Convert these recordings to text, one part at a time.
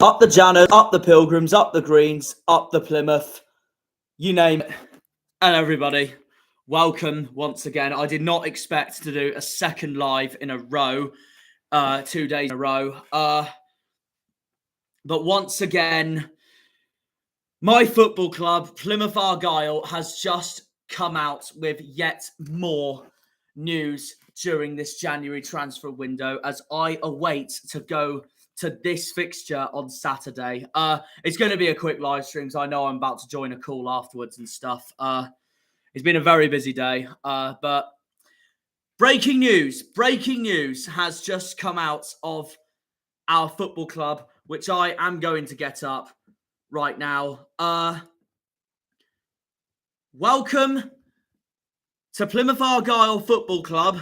Up the Janners, up the Pilgrims, up the Greens, up the Plymouth, you name it. And everybody, welcome once again. I did not expect to do a second live in a row, 2 days in a row. But once again, my football club, Plymouth Argyle, has just come out with yet more news during this January transfer window as I await to go to this fixture on Saturday. It's going to be a quick live stream, so I know I'm about to join a call afterwards and stuff. It's been a very busy day, but breaking news has just come out of our football club, which I am going to get up right now. Welcome to Plymouth Argyle Football Club,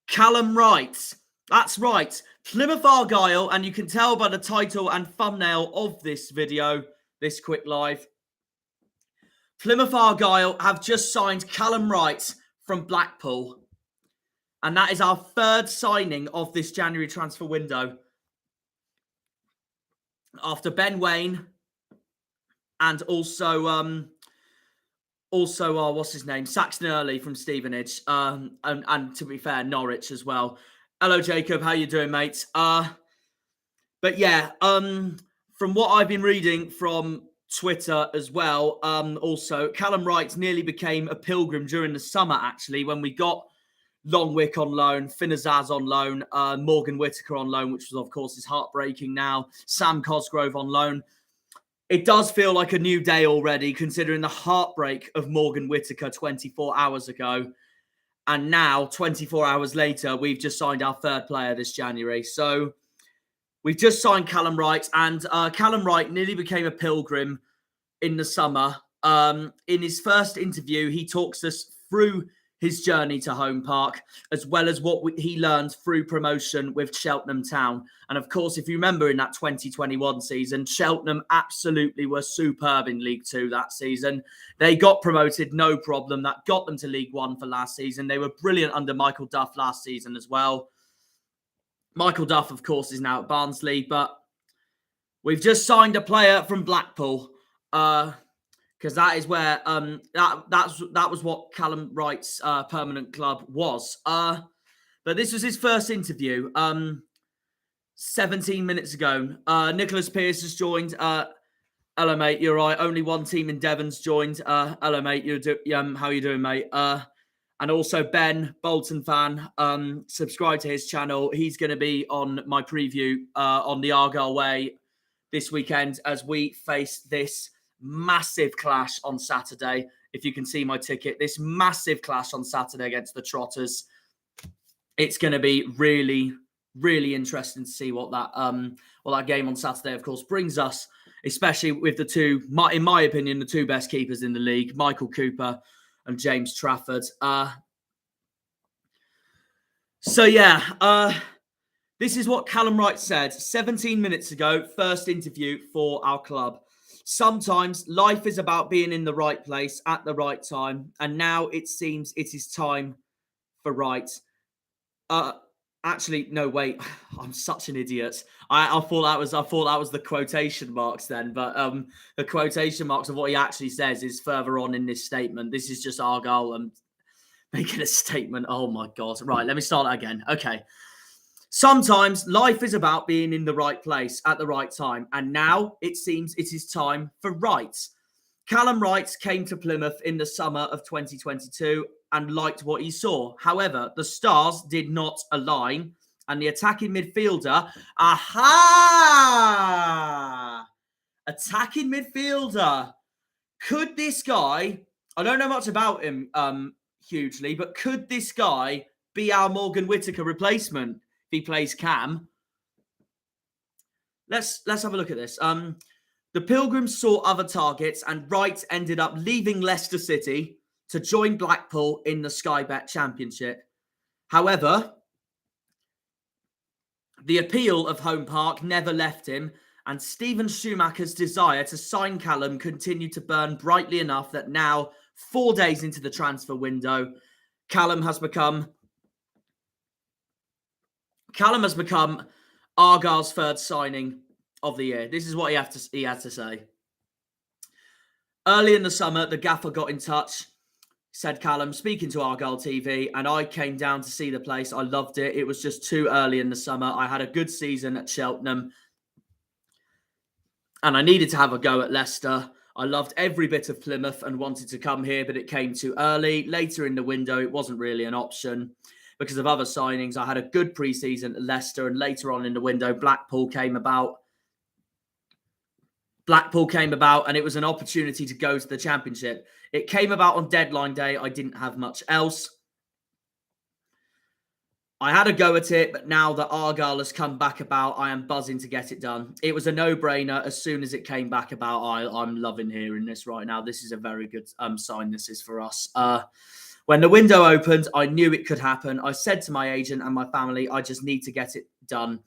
Callum Wright. That's right, Plymouth Argyle, and you can tell by the title and thumbnail of this video, this quick live. Plymouth Argyle have just signed Callum Wright from Blackpool. And that is our third signing of this January transfer window. After Ben Wayne and also what's his name? Saxon Early from Stevenage. And to be fair, Norwich as well. Hello, Jacob. How you doing, mate? But yeah, from what I've been reading from Twitter as well, also, Callum Wright nearly became a Pilgrim during the summer, actually, when we got Longwick on loan, Finnazaz on loan, Morgan Whittaker on loan, which was, of course, is heartbreaking now, Sam Cosgrove on loan. It does feel like a new day already, considering the heartbreak of Morgan Whittaker 24 hours ago. And now, 24 hours later, we've just signed our third player this January. So we've just signed Callum Wright, and Callum Wright nearly became a Pilgrim in the summer. In his first interview, he talks us through his journey to Home Park, as well as what he learned through promotion with Cheltenham Town. And of course, if you remember in that 2021 season, Cheltenham absolutely were superb in League Two that season. They got promoted, no problem. That got them to League One for last season. They were brilliant under Michael Duff last season as well. Michael Duff, of course, is now at Barnsley, but we've just signed a player from Blackpool. Because that is where that was what Callum Wright's permanent club was. But this was his first interview 17 minutes ago. Nicholas Pearce has joined. Hello, mate. You're right. Only one team in Devon's joined. Hello, mate. How you doing, mate? And also Ben, Bolton fan. Subscribe to his channel. He's going to be on my preview on the Argyle Way this weekend as we face this massive clash on Saturday. If you can see my ticket, this massive clash on Saturday against the Trotters. It's going to be really, really interesting to see what that game on Saturday, of course, brings us, especially with the two, in my opinion, the two best keepers in the league, Michael Cooper and James Trafford. So yeah, this is what Callum Wright said 17 minutes ago, first interview for our club. Sometimes life is about being in the right place at the right time, and now it seems it is time for Wright. Actually, no, wait, I'm such an idiot. I thought that was the quotation marks then, but the quotation marks of what he actually says is further on in this statement. This is just Argyle making a statement. Oh my God! Right, let me start that again. Okay. Sometimes life is about being in the right place at the right time, and now it seems it is time for Wright. Callum Wright came to Plymouth in the summer of 2022 and liked what he saw. However, the stars did not align, and the attacking midfielder, attacking midfielder. Could this guy, I don't know much about him hugely, but could this guy be our Morgan Whittaker replacement? He plays Cam. Let's have a look at this. The Pilgrims saw other targets, and Wright ended up leaving Leicester City to join Blackpool in the Sky Bet Championship. However, the appeal of Home Park never left him, and Steven Schumacher's desire to sign Callum continued to burn brightly enough that now, 4 days into the transfer window, Callum has become Argyle's third signing of the year. This is what he had to say. Early in the summer, the gaffer got in touch, said Callum, speaking to Argyle TV, and I came down to see the place. I loved it. It was just too early in the summer. I had a good season at Cheltenham, and I needed to have a go at Leicester. I loved every bit of Plymouth and wanted to come here, but it came too early. Later in the window, it wasn't really an option because of other signings. I had a good pre-season at Leicester, and later on in the window, Blackpool came about, and it was an opportunity to go to the Championship. It came about on deadline day. I didn't have much else. I had a go at it, but now that Argyle has come back about, I am buzzing to get it done. It was a no-brainer as soon as it came back about. I'm loving hearing this right now. This is a very good sign this is for us. When the window opened, I knew it could happen. I said to my agent and my family, I just need to get it done.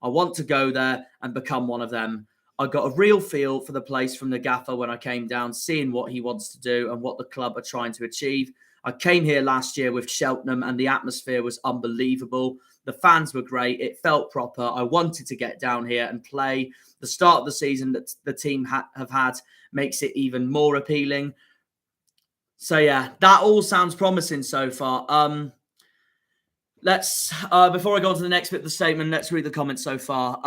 I want to go there and become one of them. I got a real feel for the place from the gaffer when I came down, seeing what he wants to do and what the club are trying to achieve. I came here last year with Cheltenham and the atmosphere was unbelievable. The fans were great. It felt proper. I wanted to get down here and play. The start of the season that the team have had makes it even more appealing. So, yeah, that all sounds promising so far. Let's, before I go on to the next bit of the statement, let's read the comments so far.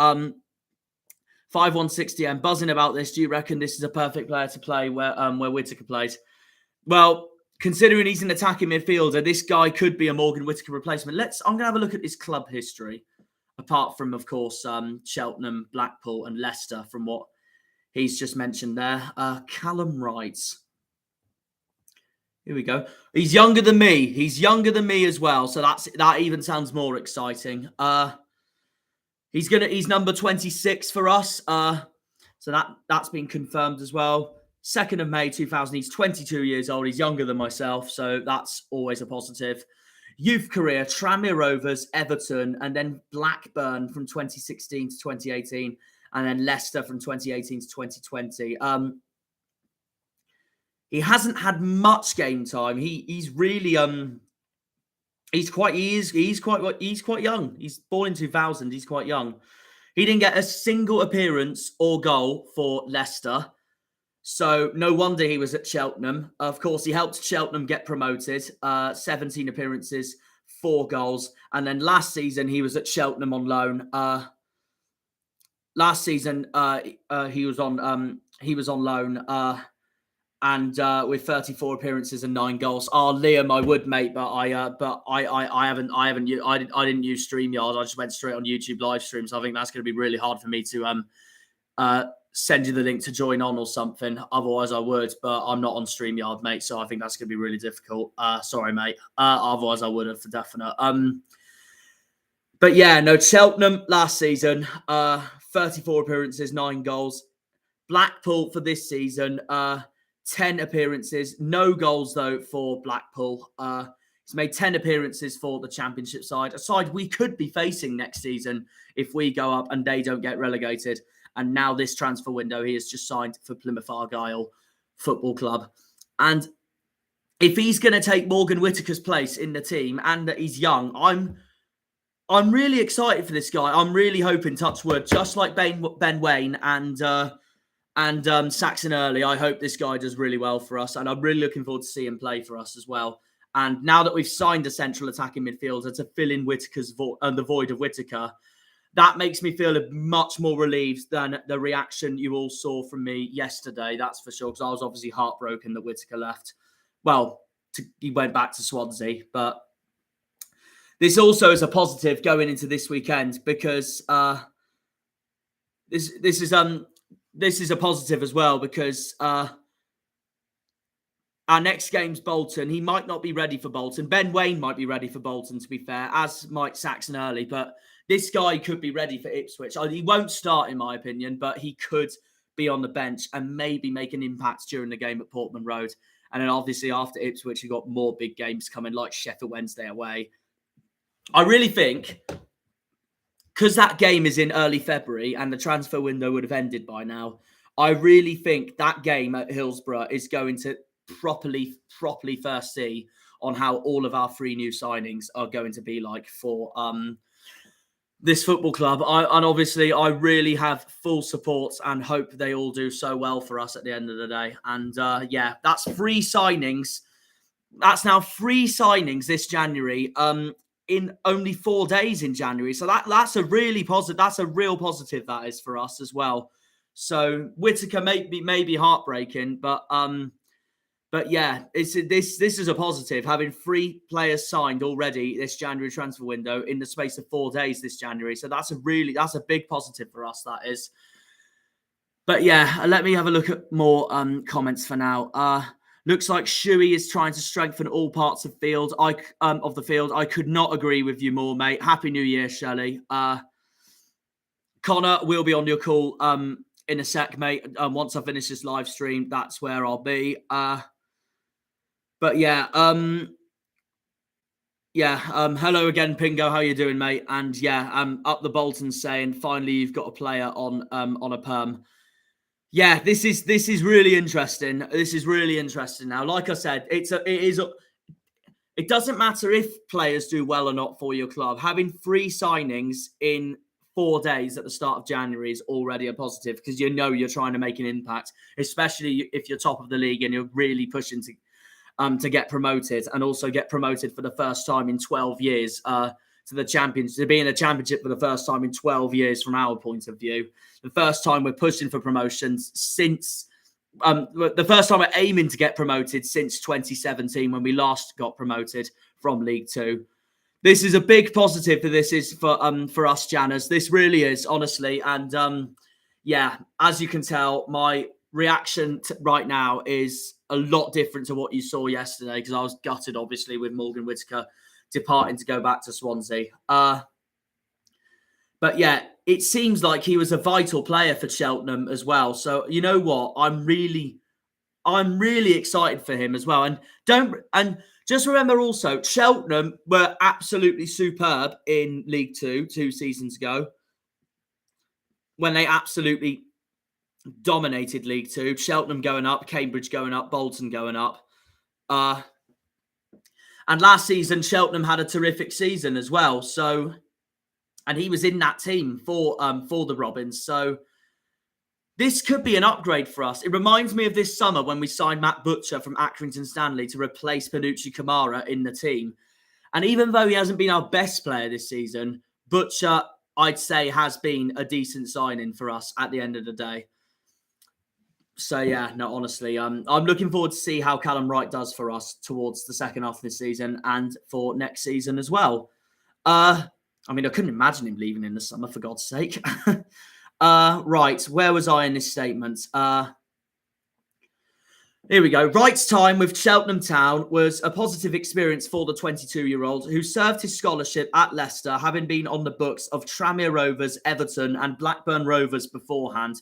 5160M, buzzing about this. Do you reckon this is a perfect player to play where Whittaker plays? Well, considering he's an attacking midfielder, this guy could be a Morgan Whittaker replacement. I'm going to have a look at his club history, apart from, of course, Cheltenham, Blackpool and Leicester, from what he's just mentioned there. Callum Wright. Here we go. He's younger than me. He's younger than me as well, so that even sounds more exciting. He's number 26 for us. So that's been confirmed as well. 2nd of May 2000. He's 22 years old. He's younger than myself, so that's always a positive. Youth career: Tranmere Rovers, Everton, and then Blackburn from 2016 to 2018, and then Leicester from 2018 to 2020. He hasn't had much game time. He's really he's quite young. He's born in 2000. He's quite young. He didn't get a single appearance or goal for Leicester. So no wonder he was at Cheltenham. Of course, he helped Cheltenham get promoted. 17 appearances, 4 goals. And then last season, he was at Cheltenham on loan. Last season, he was on loan. And with 34 appearances and 9 goals. Liam, I would, mate, but I didn't use StreamYard. I just went straight on YouTube live stream. So I think that's going to be really hard for me to send you the link to join on or something. Otherwise, I would, but I'm not on StreamYard, mate. So I think that's going to be really difficult. Sorry, mate. Otherwise, I would have for definite. But yeah, no, Cheltenham last season, 34 appearances, 9 goals. Blackpool for this season, 10 appearances, no goals though for Blackpool. He's made 10 appearances for the Championship side, a side we could be facing next season if we go up and they don't get relegated. And now this transfer window, he has just signed for Plymouth Argyle Football Club. And if he's going to take Morgan Whittaker's place in the team and that he's young, I'm really excited for this guy. I'm really hoping, touch wood, just like Ben Wayne and Saxon Early, I hope this guy does really well for us. And I'm really looking forward to see him play for us as well. And now that we've signed a central attacking midfielder to fill in Whittaker's the void of Whittaker, that makes me feel much more relieved than the reaction you all saw from me yesterday. That's for sure, because I was obviously heartbroken that Whittaker left. Well, he went back to Swansea. But this also is a positive going into this weekend, because this is a positive as well, because our next game's Bolton. He might not be ready for Bolton. Ben Wayne might be ready for Bolton, to be fair, as might Saxon Early. But this guy could be ready for Ipswich. He won't start, in my opinion, but he could be on the bench and maybe make an impact during the game at Portman Road. And then obviously after Ipswich, you've got more big games coming, like Sheffield Wednesday away. I really think, because that game is in early February and the transfer window would have ended by now, I really think that game at Hillsborough is going to properly first see on how all of our 3 new signings are going to be like for this football club. And obviously, I really have full support and hope they all do so well for us at the end of the day. And yeah, that's 3 signings. That's now 3 signings this January. In only 4 days in January. So that's a really positive. That's a real positive that is for us as well. So Whittaker may be heartbreaking, but yeah, this is a positive, having 3 players signed already this January transfer window in the space of 4 days this January. So that's a big positive for us, that is. But yeah, let me have a look at more comments for now. Looks like Shuey is trying to strengthen all parts of the field. I could not agree with you more, mate. Happy New Year, Shelley. Connor, we'll be on your call in a sec, mate. Once I finish this live stream, that's where I'll be. But yeah, hello again, Pingo. How you doing, mate? And yeah, up the Bolton saying finally you've got a player on a perm. Yeah, this is really interesting. This is really interesting now. Like I said, it doesn't matter if players do well or not for your club. Having 3 signings in 4 days at the start of January is already a positive, because you know you're trying to make an impact, especially if you're top of the league and you're really pushing to get promoted, and also get promoted for the first time in 12 years to the champions, to be in a championship for the first time in 12 years from our point of view. The first time we're pushing for promotions since the first time we're aiming to get promoted since 2017, when we last got promoted from League Two. This is a big positive for this is for us Janners. This really is, honestly. And yeah, as you can tell, my reaction right now is a lot different to what you saw yesterday, because I was gutted, obviously, with Morgan Whittaker departing to go back to Swansea. But yeah, it seems like he was a vital player for Cheltenham as well. So you know what? I'm really excited for him as well. And just remember also, Cheltenham were absolutely superb in League Two 2 seasons ago, when they absolutely dominated League Two. Cheltenham going up, Cambridge going up, Bolton going up. And last season, Cheltenham had a terrific season as well. So, and he was in that team for the Robins. So this could be an upgrade for us. It reminds me of this summer when we signed Matt Butcher from Accrington Stanley to replace Panucci Kamara in the team. And even though he hasn't been our best player this season, Butcher, I'd say, has been a decent signing for us at the end of the day. So yeah, no, honestly, I'm looking forward to see how Callum Wright does for us towards the second half of this season and for next season as well. I mean, I couldn't imagine him leaving in the summer, for God's sake. Right, where was I in this statement? Here we go. Wright's time with Cheltenham Town was a positive experience for the 22-year-old, who served his scholarship at Leicester, having been on the books of Tranmere Rovers, Everton and Blackburn Rovers beforehand.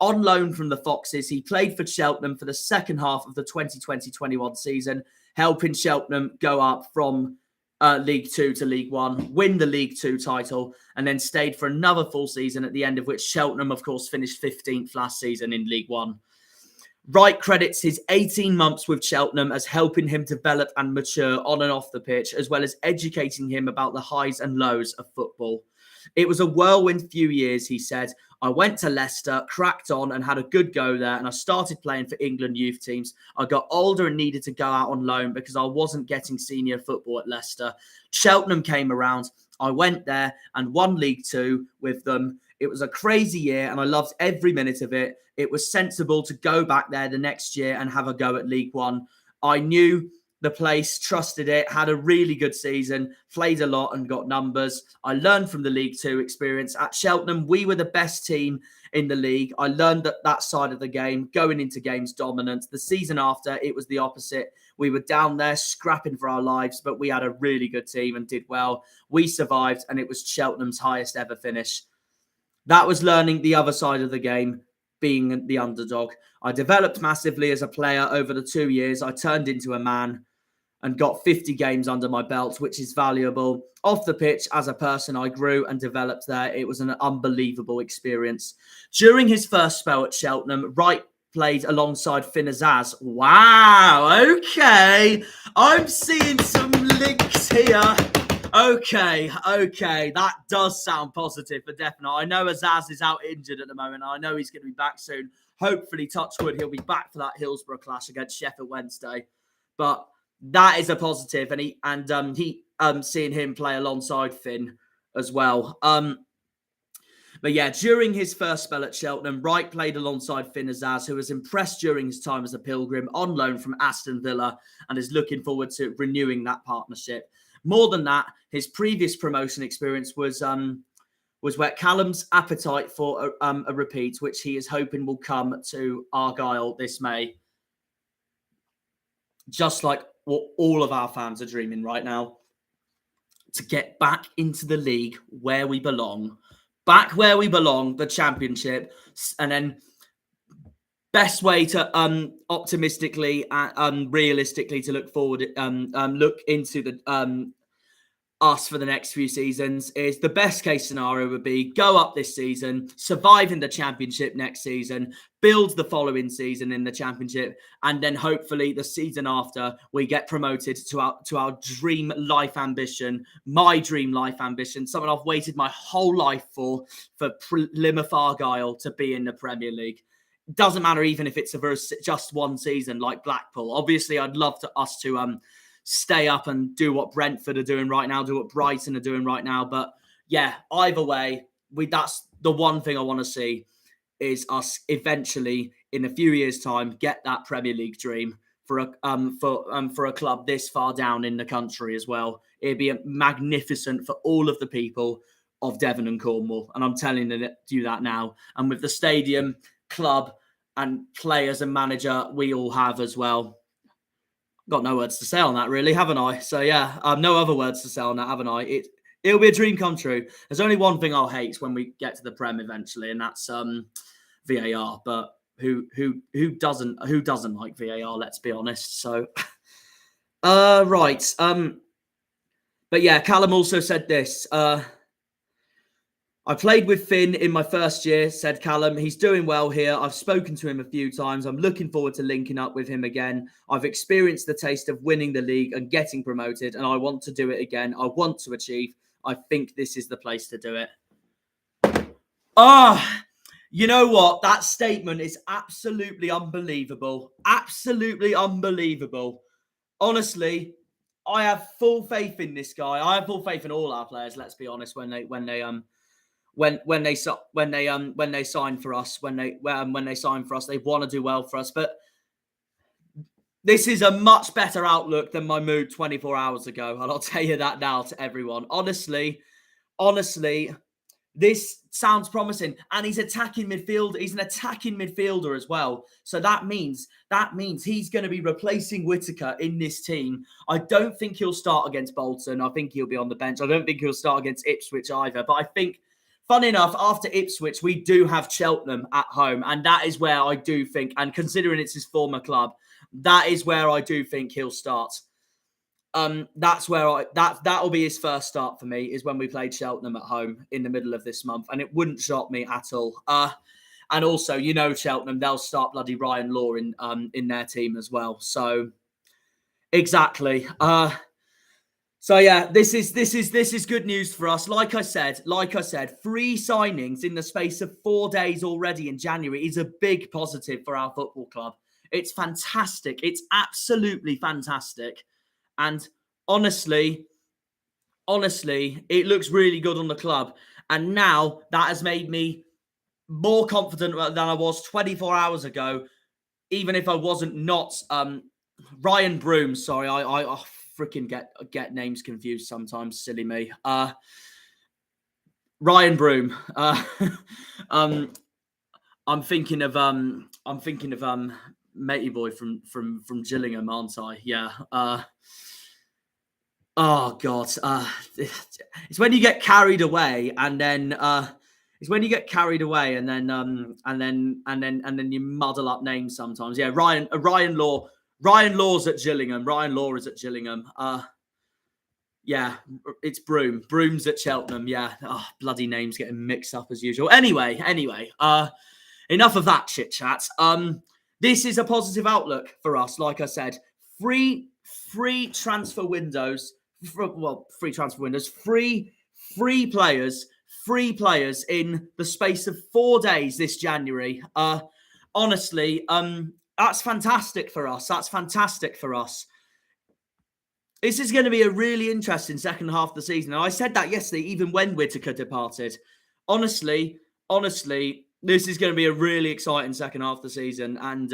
On loan from the Foxes, he played for Cheltenham for the second half of the 2020-21 season, helping Cheltenham go up from League Two to League One, win the League Two title, and then stayed for another full season, at the end of which Cheltenham, of course, finished 15th last season in League One. Wright credits his 18 months with Cheltenham as helping him develop and mature on and off the pitch, as well as educating him about the highs and lows of football. It was a whirlwind few years, he said. I went to Leicester, cracked on and had a good go there, and I started playing for England youth teams. I got older and needed to go out on loan because I wasn't getting senior football at Leicester. Cheltenham came around. I went there and won League Two with them. It was a crazy year and I loved every minute of it. It was sensible to go back there the next year and have a go at League One. I knew the place, trusted it, had a really good season, played a lot and got numbers. I learned from the League Two experience. At Cheltenham, we were the best team in the league. I learned that side of the game, going into games dominant. The season after, it was the opposite. We were down there scrapping for our lives, but we had a really good team and did well. We survived, and it was Cheltenham's highest ever finish. That was learning the other side of the game, being the underdog. I developed massively as a player over the 2 years. I turned into a man and got 50 games under my belt, which is valuable. Off the pitch, as a person, I grew and developed there. It was an unbelievable experience. During his first spell at Cheltenham, Wright played alongside Finn Azaz. Wow, okay. I'm seeing some links here. Okay, that does sound positive for definite. I know Azaz is out injured at the moment. I know he's going to be back soon. Hopefully, touch wood, he'll be back for that Hillsborough clash against Sheffield Wednesday. But that is a positive, and he seeing him play alongside Finn as well. But yeah, during his first spell at Cheltenham, Wright played alongside Finn Azaz, who was impressed during his time as a Pilgrim on loan from Aston Villa and is looking forward to renewing that partnership. More than that, his previous promotion experience was whet Callum's appetite for a repeat, which he is hoping will come to Argyle this May. Just like what all of our fans are dreaming right now, to get back into the league where we belong. Back where we belong, the Championship, and then best way to optimistically and realistically to look forward, look into the us for the next few seasons is the best case scenario would be go up this season, survive in the Championship next season, build the following season in the Championship, and then hopefully the season after we get promoted to our dream life ambition, my dream life ambition, something I've waited my whole life for Plymouth Argyle to be in the Premier League. It doesn't matter even if it's just one season like Blackpool. Obviously, I'd love us to stay up and do what Brentford are doing right now, do what Brighton are doing right now. But yeah, either way, that's the one thing I want to see is us eventually in a few years' time get that Premier League dream for a club this far down in the country as well. It'd be magnificent for all of the people of Devon and Cornwall, and I'm telling you that now. And with the stadium, club, and players and manager we all have as well. Got no words to say on that, really, haven't I? So yeah, no other words to say on that, haven't I? It'll be a dream come true. There's only one thing I'll hate when we get to the Prem eventually, and that's VAR. But who doesn't like VAR? Let's be honest. So, right. But yeah, Callum also said this. I played with Finn in my first year, said Callum. He's doing well here. I've spoken to him a few times. I'm looking forward to linking up with him again. I've experienced the taste of winning the league and getting promoted, and I want to do it again. I want to achieve. I think this is the place to do it. You know what? That statement is absolutely unbelievable. Absolutely unbelievable. Honestly, I have full faith in this guy. I have full faith in all our players, let's be honest, when they sign for us, they want to do well for us. But this is a much better outlook than my mood 24 hours ago, and I'll tell you that now to everyone. Honestly, this sounds promising, and he's attacking midfield. He's an attacking midfielder as well, so that means he's going to be replacing Whittaker in this team. I don't think he'll start against Bolton. I think he'll be on the bench. I don't think he'll start against Ipswich either. But I think, fun enough, after Ipswich, we do have Cheltenham at home. And that is where I do think, and considering it's his former club, that is where I do think he'll start. That's where that'll be his first start for me, is when we played Cheltenham at home in the middle of this month. And it wouldn't shock me at all. And also, Cheltenham, they'll start bloody Ryan Law in their team as well. So exactly. So yeah, this is good news for us. Like I said, 3 signings in the space of 4 days already in January is a big positive for our football club. It's fantastic. It's absolutely fantastic. And honestly, it looks really good on the club. And now that has made me more confident than I was 24 hours ago, even if I wasn't not. Ryan Broom, sorry, I freaking get names confused sometimes, silly me. Ryan Broom. I'm thinking of Matey Boy from Gillingham, aren't I? Yeah. Oh God. It's when you get carried away, and then you muddle up names sometimes. Yeah, Ryan Law. Ryan Law's at Gillingham. Ryan Law is at Gillingham. Yeah, it's Broom. Broom's at Cheltenham. Yeah. Oh, bloody names getting mixed up as usual. Anyway. Enough of that chit chat. This is a positive outlook for us. Like I said, free transfer windows free transfer windows, free players in the space of 4 days this January. Honestly, that's fantastic for us. That's fantastic for us. This is going to be a really interesting second half of the season. And I said that yesterday, even when Whittaker departed. Honestly, this is going to be a really exciting second half of the season. And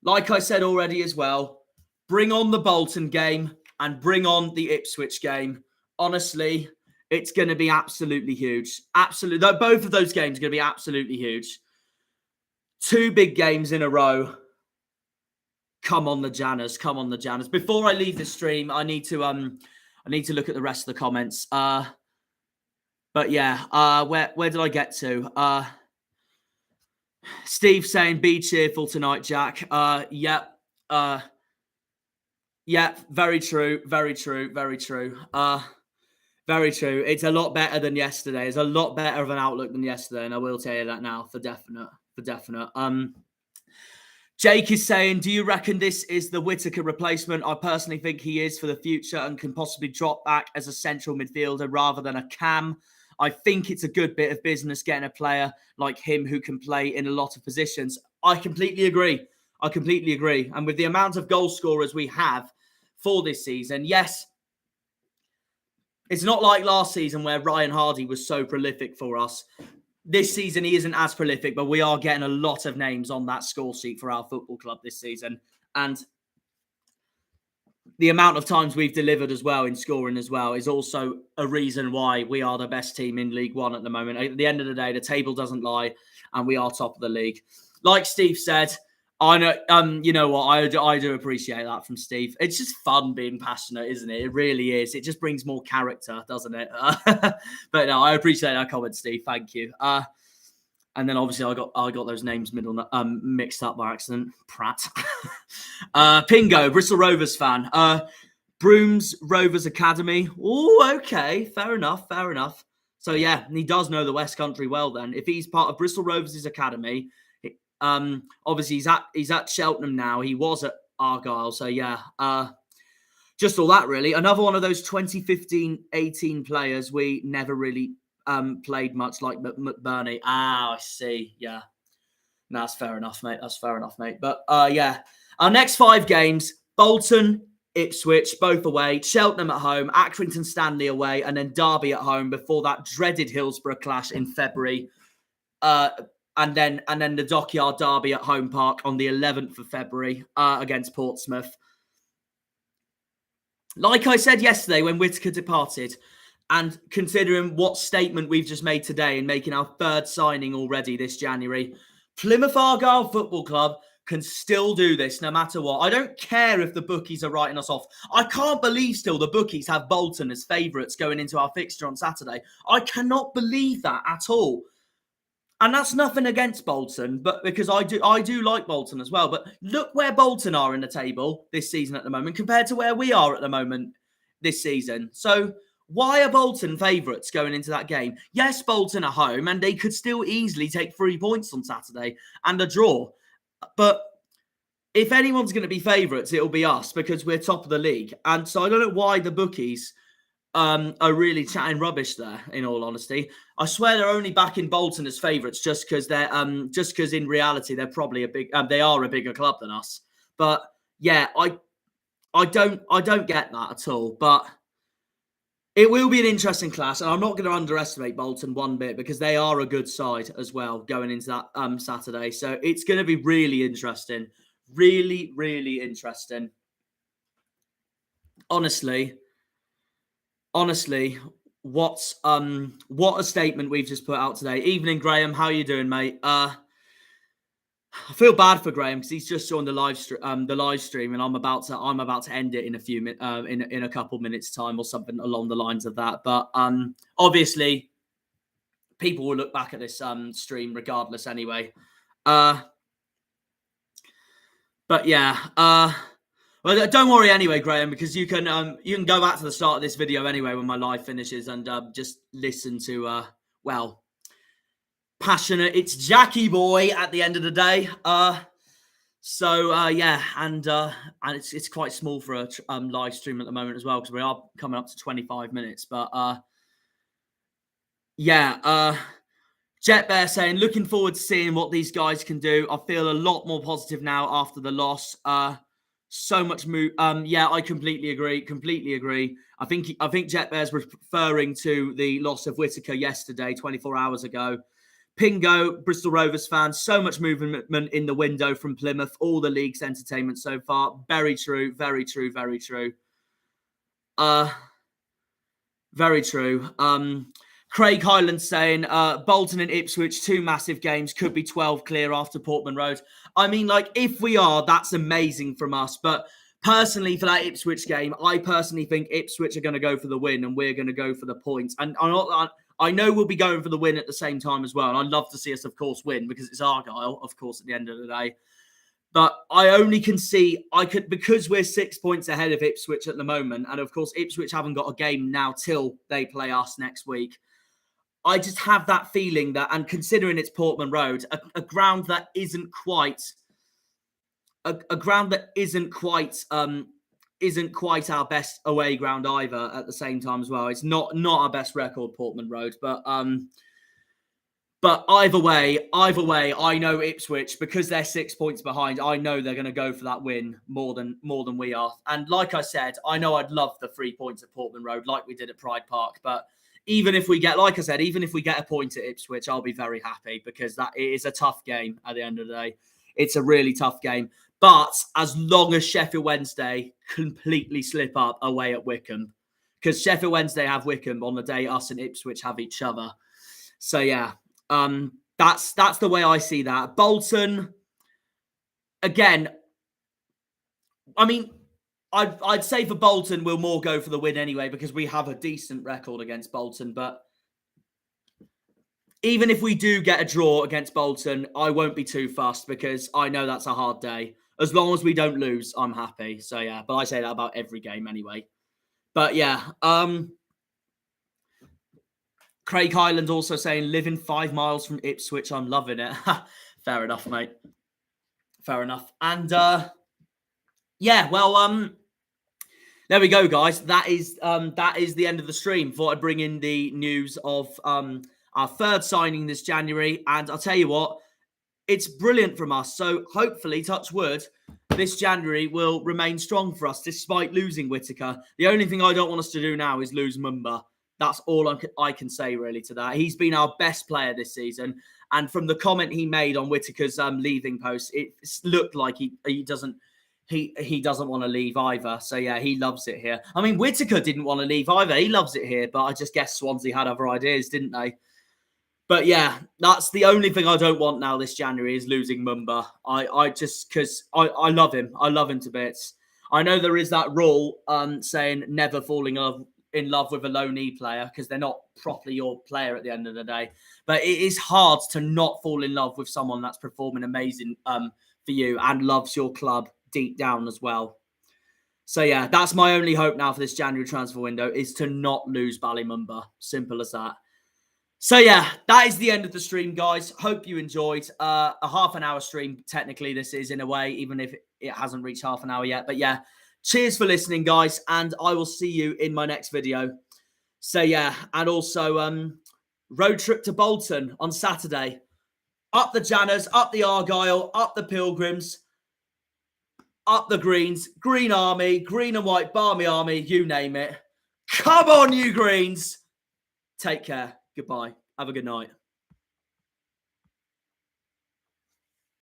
like I said already as well, bring on the Bolton game and bring on the Ipswich game. Honestly, it's going to be absolutely huge. Absolutely. Both of those games are going to be absolutely huge. 2 big games in a row. Come on the Janners. Come on the Janners. Before I leave the stream, I need to look at the rest of the comments. But yeah, where did I get to? Steve saying, be cheerful tonight, Jack. Yep. Yeah, very true. Very true. Very true. Very true. It's a lot better than yesterday. It's a lot better of an outlook than yesterday, and I will tell you that now for definite. For definite. Jake is saying, do you reckon this is the Whittaker replacement? I personally think he is for the future and can possibly drop back as a central midfielder rather than a cam. I think it's a good bit of business getting a player like him who can play in a lot of positions. I completely agree. And with the amount of goal scorers we have for this season, yes, it's not like last season where Ryan Hardy was so prolific for us. This season, he isn't as prolific, but we are getting a lot of names on that score sheet for our football club this season. And the amount of times we've delivered as well in scoring as well is also a reason why we are the best team in League One at the moment. At the end of the day, the table doesn't lie, and we are top of the league. Like Steve said, I know, you know what, I do appreciate that from Steve. It's just fun being passionate, isn't it? It really is. It just brings more character, doesn't it? But no, I appreciate that comment, Steve. Thank you. And then obviously I got those names mixed up by accident. Pratt. Pingo, Bristol Rovers fan. Brooms Rovers Academy. Oh, okay. Fair enough. So yeah, he does know the West Country well then. If he's part of Bristol Rovers' academy, obviously he's at Cheltenham now. He was at Argyle. So yeah, just all that really. Another one of those 2015-18 players we never really played much, like McBurney. I see. Yeah. No, that's fair enough, mate. But yeah, our next 5 games, Bolton, Ipswich, both away, Cheltenham at home, Accrington Stanley away, and then Derby at home before that dreaded Hillsborough clash in February. And then the Dockyard Derby at Home Park on the 11th of February against Portsmouth. Like I said yesterday when Whittaker departed, and considering what statement we've just made today in making our 3rd signing already this January, Plymouth Argyle Football Club can still do this no matter what. I don't care if the bookies are writing us off. I can't believe still the bookies have Bolton as favourites going into our fixture on Saturday. I cannot believe that at all. And that's nothing against Bolton, but because I do like Bolton as well. But look where Bolton are in the table this season at the moment compared to where we are at the moment this season. So why are Bolton favourites going into that game? Yes, Bolton are home, and they could still easily take 3 points on Saturday and a draw. But if anyone's going to be favourites, it'll be us because we're top of the league. And so I don't know why the bookies are really chatting rubbish there, in all honesty. I swear they're only backing Bolton as favourites just because in reality they're probably they are a bigger club than us. But yeah, I don't get that at all. But it will be an interesting clash, and I'm not going to underestimate Bolton one bit because they are a good side as well going into that Saturday. So it's going to be really interesting. Really, really interesting. Honestly, what a statement we've just put out today. Evening, Graham. How are you doing, mate? I feel bad for Graham because he's just joined the live stream, and I'm about to end it in a couple minutes time or something along the lines of that. But obviously, people will look back at this stream regardless anyway. But yeah. Well, don't worry anyway, Graham, because you can go back to the start of this video anyway when my live finishes and just listen to passionate. It's Jackie boy at the end of the day. So yeah, and it's quite small for a live stream at the moment as well, because we are coming up to 25 minutes. But yeah, Jet Bear saying, looking forward to seeing what these guys can do. I feel a lot more positive now after the loss. So much move. Yeah, I completely agree. Completely agree. I think Jet Bear's referring to the loss of Whittaker yesterday, 24 hours ago. Pingo, Bristol Rovers fan, so much movement in the window from Plymouth, all the league's entertainment so far. Very true, very true, very true. Very true. Craig Highland saying, Bolton and Ipswich, 2 massive games, could be 12 clear after Portman Road. I mean, like, if we are, that's amazing from us. But personally, for that Ipswich game, I personally think Ipswich are going to go for the win and we're going to go for the points. And I know we'll be going for the win at the same time as well. And I'd love to see us, of course, win, because it's Argyle, of course, at the end of the day. But I only can see, because we're 6 points ahead of Ipswich at the moment. And of course, Ipswich haven't got a game now till they play us next week. I just have that feeling that, and considering it's Portman Road, a ground that isn't quite our best away ground either. At the same time as well, it's not our best record, Portman Road, but either way, I know Ipswich, because they're 6 points behind. I know they're going to go for that win more than we are. And like I said, I know I'd love the 3 points at Portman Road, like we did at Pride Park, but. Even if we get a point at Ipswich, I'll be very happy, because that is a tough game at the end of the day. It's a really tough game. But as long as Sheffield Wednesday completely slip up away at Wycombe, because Sheffield Wednesday have Wycombe on the day us and Ipswich have each other. So yeah, that's the way I see that. Bolton, again, I mean, I'd say for Bolton, we'll more go for the win anyway, because we have a decent record against Bolton. But even if we do get a draw against Bolton, I won't be too fussed, because I know that's a hard day. As long as we don't lose, I'm happy. So yeah, but I say that about every game anyway. But yeah, Craig Highland also saying, living 5 miles from Ipswich, I'm loving it. Fair enough, mate. Fair enough. And yeah, well, there we go, guys. That is the end of the stream. Thought I'd bring in the news of our third signing this January, and I'll tell you what, it's brilliant from us. So hopefully, touch wood, this January will remain strong for us despite losing Whittaker. The only thing I don't want us to do now is lose Mumba. That's all I can say really to that. He's been our best player this season, and from the comment he made on Whittaker's leaving post, it looked like he doesn't want to leave either. So yeah, he loves it here. I mean, Whittaker didn't want to leave either. He loves it here, but I just guess Swansea had other ideas, didn't they? But yeah, that's the only thing I don't want now this January is losing Mumba. Because I love him. I love him to bits. I know there is that rule saying never falling in love with a low knee player, because they're not properly your player at the end of the day. But it is hard to not fall in love with someone that's performing amazing for you and loves your club deep down as well. So yeah, that's my only hope now for this January transfer window, is to not lose Ballymumba. Simple as that. So yeah, that is the end of the stream, guys. Hope you enjoyed. A half an hour stream, technically this is, in a way, even if it hasn't reached half an hour yet. But yeah, cheers for listening, guys, and I will see you in my next video. So yeah, and also road trip to Bolton on Saturday. Up the Janners, up the Argyle, up the Pilgrims, up the Greens, Green Army, Green and White, Barmy Army, you name it. Come on, you Greens. Take care. Goodbye. Have a good night.